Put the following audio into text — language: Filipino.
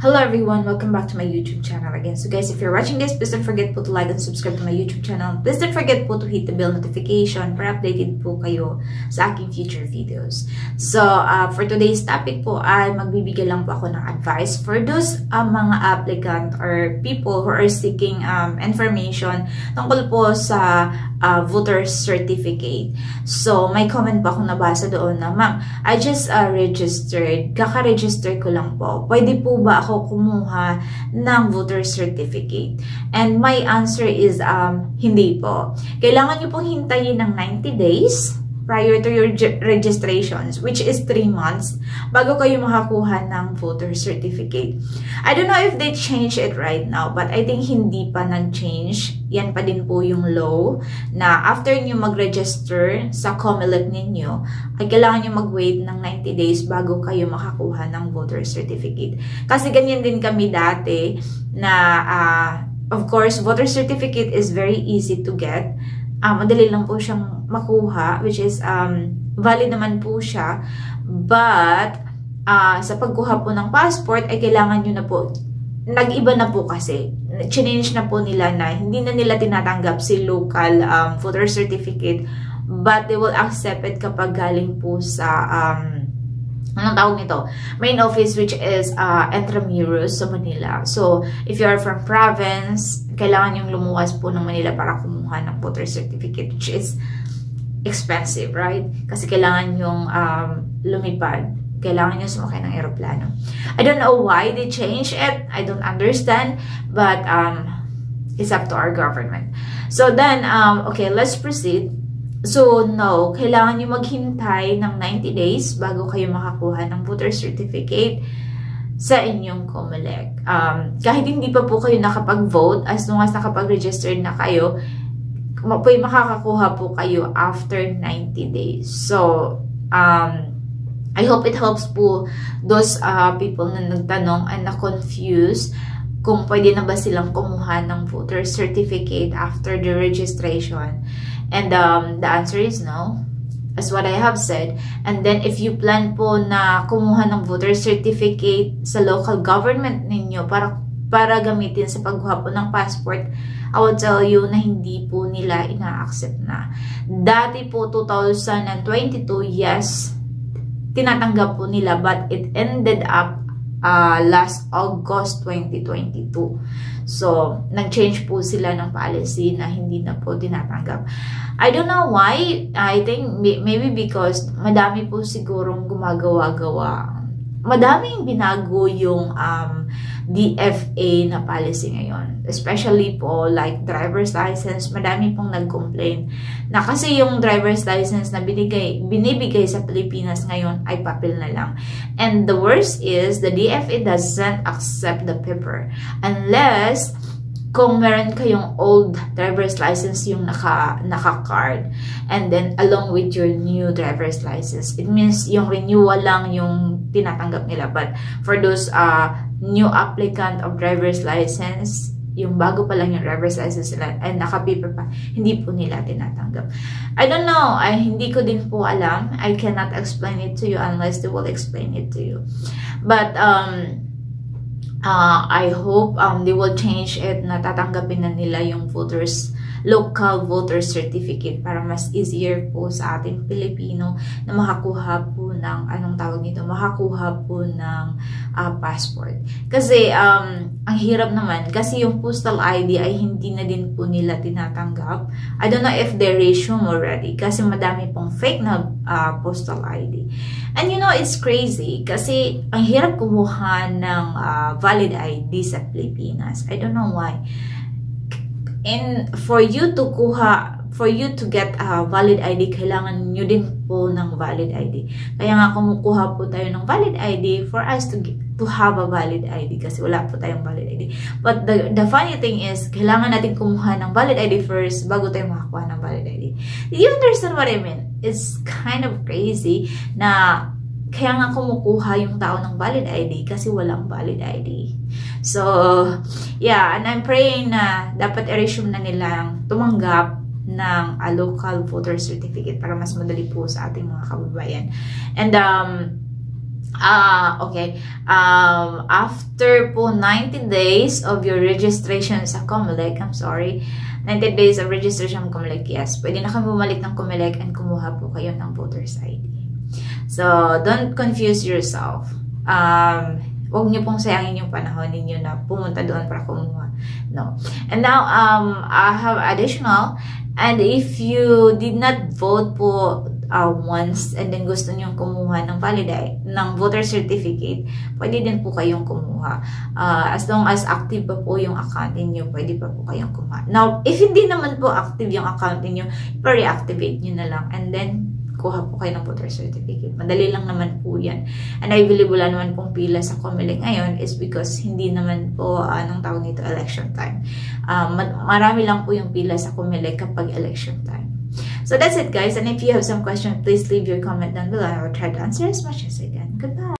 Hello everyone, welcome back to my YouTube channel again. So guys, if you're watching this, please don't forget po to like and subscribe to my YouTube channel. Please don't forget po to hit the bell notification para updated po kayo sa aking future videos. So for today's topic po ay magbibigay lang po ako ng advice for those mga applicant or people who are seeking information tungkol po sa voter certificate. So may comment po akong nabasa doon na, ma'am, I just registered, kaka-register ko lang po. Pwede po ba ako kumuha ng voter certificate? And my answer is hindi po. Kailangan nyo pong hintayin ng 90 days prior to your registrations, which is 3 months, bago kayo makakuha ng voter certificate. I don't know if they change it right now, but I think hindi pa nag-change. Yan pa din po yung law na after nyo mag-register sa COMELEC ninyo, ay kailangan nyo mag-wait ng 90 days bago kayo makakuha ng voter certificate. Kasi ganyan din kami dati na, of course, voter certificate is very easy to get. Madali lang po siyang makuha, which is valid naman po siya. But sa pagkuha po ng passport ay kailangan nyo na po, nag-iba na po kasi. Change na po nila na hindi na nila tinatanggap si local voter certificate, but they will accept it kapag galing po sa anong tawag nito? Main office, which is Intramuros sa Manila. So, if you are from province, kailangan yung lumuwas po ng Manila para kumuha ng voter certificate, which is expensive, right? Kasi kailangan yung lumipad. Kailangan yung sumakay ng aeroplano. I don't know why they changed it. I don't understand. But it's up to our government. So then, okay, let's proceed. So, no, kailangan nyo maghintay ng 90 days bago kayo makakuha ng voter certificate sa inyong COMELEC. Kahit hindi pa po kayo nakapag-vote, as long as nakapag-register na kayo, makakakuha po kayo after 90 days. So, I hope it helps po those people na nagtanong and na-confused kung pwede na ba silang kumuha ng voter certificate after the registration. And the answer is no, as what I have said. And then if you plan po na kumuha ng voter certificate sa local government ninyo para gamitin sa pagkuha po ng passport, I will tell you na hindi po nila ina-accept na. Dati po 2022, yes, tinatanggap po nila, but it ended up last August 2022. So, nag-change po sila ng policy na hindi na po tinatanggap. I don't know why. I think maybe because madami po sigurong gumagawa-gawa. Madaming binago yung DFA na policy ngayon. Especially po like driver's license. Madami pong nag-complain na kasi yung driver's license na binibigay sa Pilipinas ngayon ay papel na lang. And the worst is the DFA doesn't accept the paper unless kung meron kayong old driver's license yung naka-card and then along with your new driver's license. It means yung renewal lang yung tinatanggap nila. But for those new applicant of driver's license, yung bago pa lang yung driver's license nila and naka-paper pa, hindi po nila tinatanggap. I don't know. Hindi ko din po alam. I cannot explain it to you unless they will explain it to you. But I hope they will change it na tatanggapin na nila yung local voter certificate para mas easier po sa ating Pilipino na makakuha po ng, anong tawag nito, makakuha po ng passport. Kasi ang hirap naman kasi yung postal ID ay hindi na din po nila tinatanggap. I don't know if they resume already kasi madami pong fake na postal ID. And you know, it's crazy kasi ang hirap kumuha ng valid ID sa Pilipinas. I don't know why. And for you to get a valid ID, kailangan nyo din po ng valid ID. Kaya nga kumukuha po tayo ng valid ID for us to have a valid ID kasi wala po tayong valid ID. But the funny thing is, kailangan natin kumuha ng valid ID first bago tayo makakuha ng valid ID. Do you understand what I mean? It's kind of crazy na kaya nga kumukuha yung tao ng valid ID kasi walang valid ID. So, yeah, and I'm praying na dapat i-resume na nilang tumanggap ng local voter certificate para mas madali po sa ating mga kababayan. And Okay. After po 90 days of your registration sa Comelec, 90 days of registration ng Comelec, yes, pwede na kami bumalik ng Comelec and kumuha po kayo ng voter's ID. So, don't confuse yourself. Huwag niyo pong sayangin yung panahon ninyo na pumunta doon para kumuha. No. And now, I have additional. And if you did not vote po once and then gusto nyo kumuha ng ng voter certificate, pwede din po kayong kumuha. As long as active pa po yung account niyo, pwede pa po kayong kumuha. Now, if hindi naman po active yung account niyo, i-reactivate nyo na lang and then kuha po kayo ng voter certificate. Madali lang naman po yan. And I believe wala naman pong pila sa Comelec ngayon is because hindi naman po, anong tawag nito, election time. Marami lang po yung pila sa Comelec kapag election time. So that's it, guys. And if you have some questions, please leave your comment down below. I will try to answer as much as I can. Goodbye.